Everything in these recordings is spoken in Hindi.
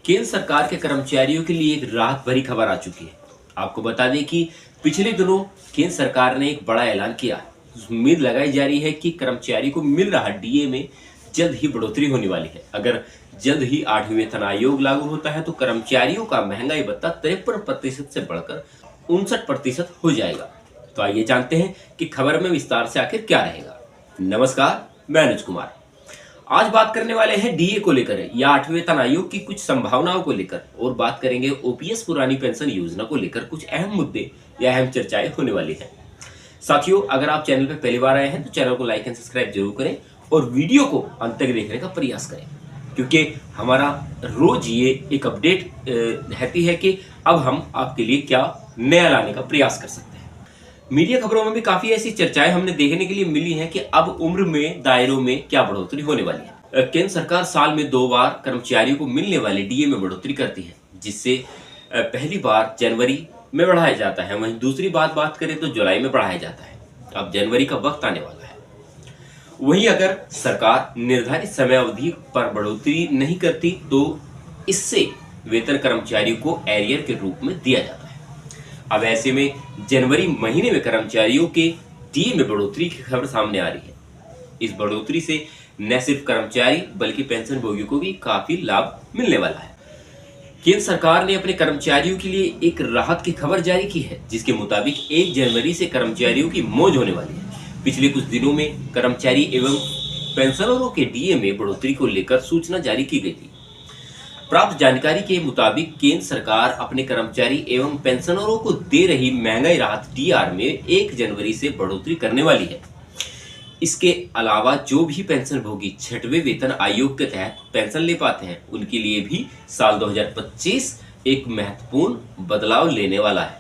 केंद्र सरकार के कर्मचारियों के लिए एक राहत भरी खबर आ चुकी है। आपको बता दें कि पिछले दिनों केंद्र सरकार ने एक बड़ा ऐलान किया। उम्मीद लगाई जा रही है कि कर्मचारी को मिल रहा डीए में जल्द ही बढ़ोतरी होने वाली है। अगर जल्द ही 8वें वेतन आयोग लागू होता है तो कर्मचारियों का महंगाई भत्ता 53% से बढ़कर 59% हो जाएगा। तो आइए जानते हैं कि खबर में विस्तार से आखिर क्या रहेगा। नमस्कार, मैं अनुज कुमार। आज बात करने वाले हैं डीए को लेकर या 8वें वेतन आयोग की कुछ संभावनाओं को लेकर, और बात करेंगे ओपीएस पुरानी पेंशन योजना को लेकर कुछ अहम मुद्दे या अहम चर्चाएं होने वाली है। साथियों, अगर आप चैनल पर पहली बार आए हैं तो चैनल को लाइक एंड सब्सक्राइब जरूर करें और वीडियो को अंत तक देखने का प्रयास करें, क्योंकि हमारा रोज ये एक अपडेट रहती है कि अब हम आपके लिए क्या नया लाने का प्रयास कर सकते हैं। मीडिया खबरों में भी काफी ऐसी चर्चाएं हमने देखने के लिए मिली हैं कि अब उम्र में दायरों में क्या बढ़ोतरी होने वाली है। केंद्र सरकार साल में 2 बार कर्मचारियों को मिलने वाले डीए में बढ़ोतरी करती है, जिससे पहली बार जनवरी में बढ़ाया जाता है, वहीं दूसरी बात करें तो जुलाई में बढ़ाया जाता है। अब जनवरी का वक्त आने वाला है। वहीं अगर सरकार निर्धारित समय अवधि पर बढ़ोतरी नहीं करती तो इससे वेतन कर्मचारियों को एरियर के रूप में दिया जाता है। अब ऐसे में जनवरी महीने में कर्मचारियों के डीए में बढ़ोतरी की खबर सामने आ रही है। इस बढ़ोतरी से न सिर्फ कर्मचारी बल्कि पेंशन भोगियों को भी काफी लाभ मिलने वाला है। केंद्र सरकार ने अपने कर्मचारियों के लिए एक राहत की खबर जारी की है, जिसके मुताबिक 1 जनवरी से कर्मचारियों की मौज होने वाली है। पिछले कुछ दिनों में कर्मचारी एवं पेंशनरों के डीए में बढ़ोतरी को लेकर सूचना जारी की गई थी। प्राप्त जानकारी के मुताबिक केंद्र सरकार अपने कर्मचारी एवं पेंशनरों को दे रही महंगाई राहत डीआर में 1 जनवरी से बढ़ोतरी करने वाली है। इसके अलावा जो भी पेंशन भोगी 6वें वेतन आयोग के तहत पेंशन ले पाते हैं, उनके लिए भी साल 2025 एक महत्वपूर्ण बदलाव लेने वाला है।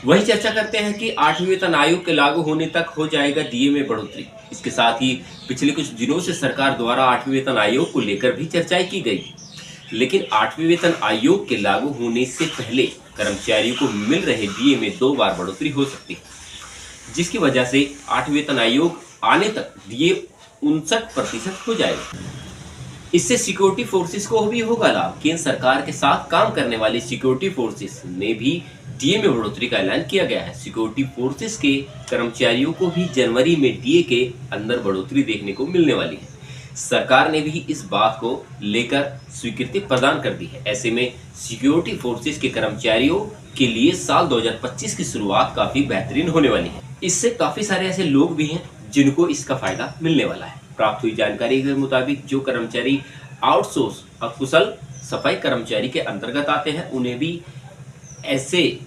वही चर्चा करते हैं कि 8वें वेतन आयोग के लागू होने तक हो जाएगा डीए में बढ़ोतरी। इसके साथ ही पिछले कुछ दिनों से सरकार द्वारा 8वें वेतन आयोग को लेकर भी चर्चाएं की गई, लेकिन 8वें वेतन आयोग के लागू होने से पहले कर्मचारियों को मिल रहे डीए में 2 बार बढ़ोतरी हो सकती है, जिसकी वजह से 8वें वेतन आयोग आने तक डीए 59% हो जाएगा। इससे सिक्योरिटी फोर्सेस को भी होगा लाभ। केंद्र सरकार के साथ काम करने वाली सिक्योरिटी फोर्सेस ने भी डीए में बढ़ोतरी का ऐलान किया गया है। सिक्योरिटी फोर्सेस के कर्मचारियों को भी जनवरी में डीए के अंदर बढ़ोतरी देखने को मिलने वाली है। सरकार ने भी इस बात को लेकर स्वीकृति प्रदान कर दी है। ऐसे में सिक्योरिटी फोर्सेस के कर्मचारियों के लिए साल 2025 की शुरुआत काफी बेहतरीन होने वाली है। इससे काफी सारे ऐसे लोग भी हैं जिनको इसका फायदा मिलने वाला है। प्राप्त हुई जानकारी के मुताबिक जो कर्मचारी आउटसोर्स अकुशल सफाई कर्मचारी के अंतर्गत आते हैं, उन्हें भी ऐसे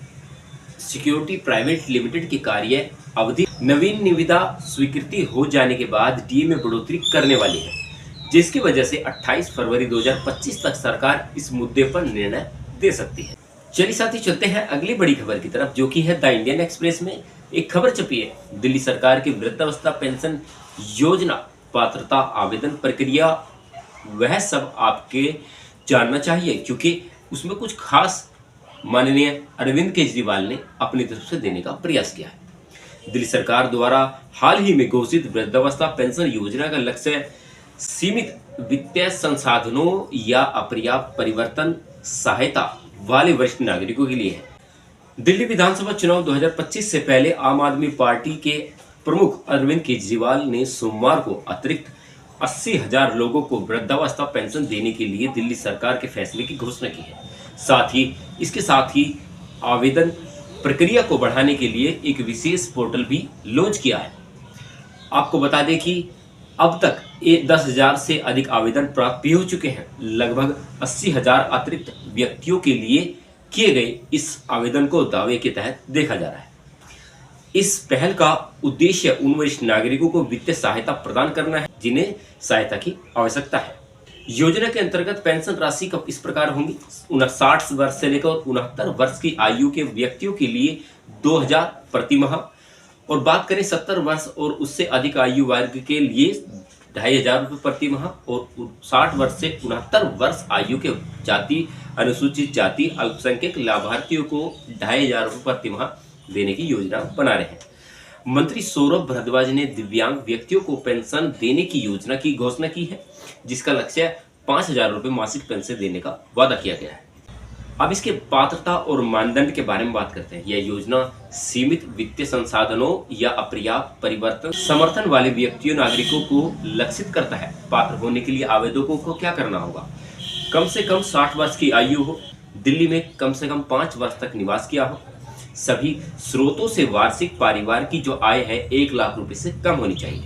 सिक्योरिटी प्राइवेट लिमिटेड की कार्य अवधि नवीन निविदा स्वीकृति हो जाने के बाद डीए में बढ़ोतरी करने वाली है, जिसकी वजह से 28 फरवरी 2025 तक सरकार इस मुद्दे पर निर्णय दे सकती है। चलिए साथी, चलते हैं अगली बड़ी खबर की तरफ, जो कि है द इंडियन एक्सप्रेस में एक खबर छपी है। दिल्ली सरकार की वृद्धावस्था पेंशन योजना पात्रता आवेदन प्रक्रिया वह सब आपके जानना चाहिए, क्योंकि उसमें कुछ खास माननीय अरविंद केजरीवाल ने अपनी तरफ से देने का प्रयास किया है। दिल्ली सरकार द्वारा हाल ही में घोषित वृद्धावस्था पेंशन योजना का लक्ष्य सीमित वित्तीय संसाधनों या अपर्याप्त परिवर्तन सहायता वाले वरिष्ठ नागरिकों के लिए है। दिल्ली विधानसभा चुनाव 2025 से पहले आम आदमी पार्टी के प्रमुख अरविंद केजरीवाल ने सोमवार को अतिरिक्त 80,000 लोगों को वृद्धावस्था पेंशन देने के लिए दिल्ली सरकार के फैसले की घोषणा की है। इसके साथ ही आवेदन प्रक्रिया को बढ़ाने के लिए एक विशेष पोर्टल भी लॉन्च किया है। आपको बता दें कि अब तक 10,000 से अधिक आवेदन प्राप्त भी हो चुके हैं। लगभग 80,000 अतिरिक्त व्यक्तियों के लिए किए गए इस आवेदन को दावे के तहत देखा जा रहा है। इस पहल का उद्देश्य उन वरिष्ठ नागरिकों को वित्तीय सहायता प्रदान करना है जिन्हें सहायता की आवश्यकता है। योजना के अंतर्गत पेंशन राशि कब इस प्रकार होंगी। 59 वर्ष से लेकर 69 वर्ष की आयु के व्यक्तियों के लिए 2,000 प्रति माह, और बात करें 70 वर्ष और उससे अधिक आयु वर्ग के लिए 2,500 रुपये प्रति माह, और 60 वर्ष से 69 वर्ष आयु के जाति अनुसूचित जाति अल्पसंख्यक लाभार्थियों को 2,500 रुपये प्रति माह देने की योजना बना रहे हैं। मंत्री सौरभ भारद्वाज ने दिव्यांग व्यक्तियों को पेंशन देने की योजना की घोषणा की है, जिसका लक्ष्य 5,000 रुपये मासिक पेंशन देने का वादा किया गया है। अब इसके पात्रता और मानदंड के बारे में बात करते हैं। यह योजना सीमित वित्तीय संसाधनों या अपर्याप्त परिवर्तन समर्थन वाले व्यक्तियों नागरिकों को लक्षित करता है। पात्र होने के लिए आवेदकों को क्या करना होगा? कम से कम 60 वर्ष की आयु हो, दिल्ली में कम से कम 5 वर्ष तक निवास किया हो, सभी स्रोतों से वार्षिक परिवार की जो आय है 1 लाख रुपए से कम होनी चाहिए,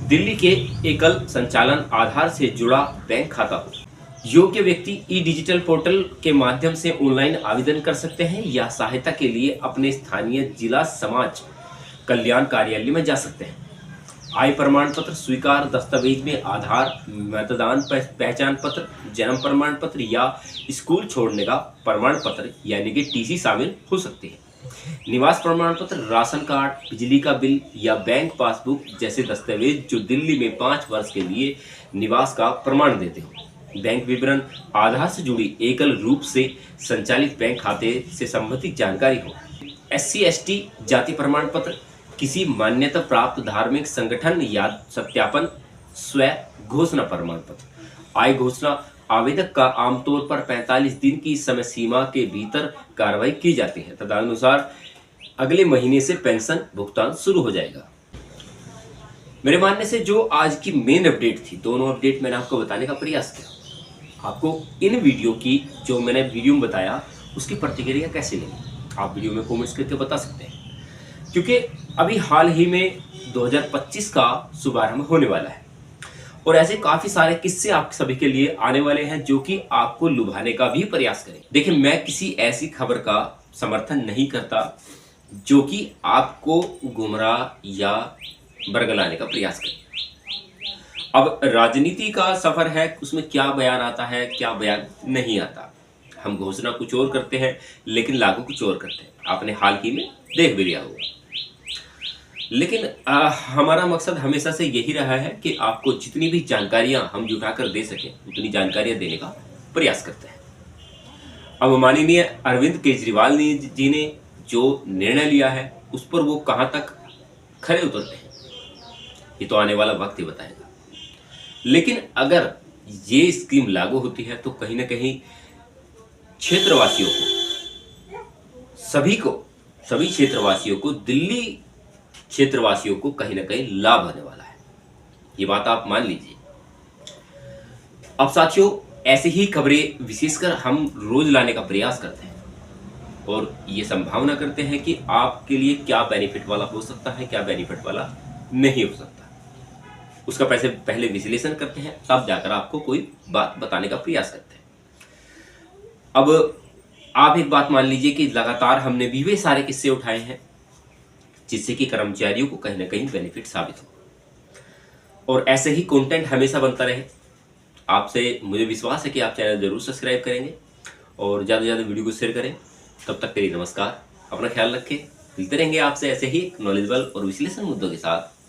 दिल्ली के एकल संचालन आधार से जुड़ा बैंक खाता हो, योग्य व्यक्ति ई डिजिटल पोर्टल के माध्यम से ऑनलाइन आवेदन कर सकते हैं या सहायता के लिए अपने स्थानीय जिला समाज कल्याण कार्यालय में जा सकते हैं। आय प्रमाण पत्र स्वीकार दस्तावेज में आधार, मतदान पहचान पत्र, जन्म प्रमाण पत्र या स्कूल छोड़ने का प्रमाण पत्र यानी कि टीसी शामिल हो सकते हैं। निवास प्रमाण पत्र, राशन कार्ड, बिजली का बिल या बैंक पासबुक जैसे दस्तावेज जो दिल्ली में 5 वर्ष के लिए निवास का प्रमाण देते हो। बैंक विवरण, आधार से जुड़ी एकल रूप से संचालित बैंक खाते से संबंधित जानकारी हो। SC ST जाति प्रमाण पत्र, किसी मान्यता प्राप्त धार्मिक संगठन या सत्यापन, स्व घोषणा प्रमाण पत्र। आय घोषणा आवेदक का आमतौर पर 45 दिन की समय सीमा के भीतर कार्रवाई की जाती है। तदनुसार अगले महीने से पेंशन भुगतान शुरू हो जाएगा। मेरे मानने से जो आज की मेन अपडेट थी, दोनों अपडेट मैंने आपको बताने का प्रयास किया। आपको इन वीडियो की जो मैंने वीडियो में बताया उसकी प्रतिक्रिया कैसे लगी, आप वीडियो में कमेंट्स करके बता सकते हैं, क्योंकि अभी हाल ही में 2025 का शुभारंभ होने वाला है और ऐसे काफी सारे किस्से आप सभी के लिए आने वाले हैं जो कि आपको लुभाने का भी प्रयास करें। देखिए, मैं किसी ऐसी खबर का समर्थन नहीं करता जो कि आपको गुमराह या बरगलाने का प्रयास करे। अब राजनीति का सफर है, उसमें क्या बयान आता है, क्या बयान नहीं आता। हम घोषणा कुछ और करते हैं लेकिन लागू कुछ और करते हैं। आपने हाल ही में देख भी लिया होगा। लेकिन हमारा मकसद हमेशा से यही रहा है कि आपको जितनी भी जानकारियां हम जुटा कर दे सकें उतनी जानकारियां देने का प्रयास करते हैं। अब माननीय अरविंद केजरीवाल जी ने जो निर्णय लिया है उस पर वो कहां तक खरे उतरते हैं ये तो आने वाला वक्त ही बताएगा। लेकिन अगर ये स्कीम लागू होती है तो कहीं ना कहीं क्षेत्रवासियों को, सभी क्षेत्रवासियों को, दिल्ली क्षेत्रवासियों को कहीं ना कहीं लाभ होने वाला है। ये बात आप मान लीजिए। अब साथियों, ऐसे ही खबरें विशेषकर हम रोज लाने का प्रयास करते हैं और ये संभावना करते हैं कि आपके लिए क्या बेनिफिट वाला हो सकता है, क्या बेनिफिट वाला नहीं हो सकता। उसका पहले विश्लेषण करते हैं, तब जाकर आपको कोई बात बताने का प्रयास करते हैं। अब आप एक बात मान लीजिए कि लगातार हमने भी वे सारे किस्से उठाए हैं जिससे कि कर्मचारियों को कहीं ना कहीं बेनिफिट साबित हो और ऐसे ही कंटेंट हमेशा बनता रहे। आपसे मुझे विश्वास है कि आप चैनल जरूर सब्सक्राइब करेंगे और ज़्यादा से ज़्यादा वीडियो को शेयर करें। तब तक के लिए नमस्कार, अपना ख्याल रखें। मिलते रहेंगे आपसे ऐसे ही नॉलेजेबल और विश्लेषण मुद्दों के साथ।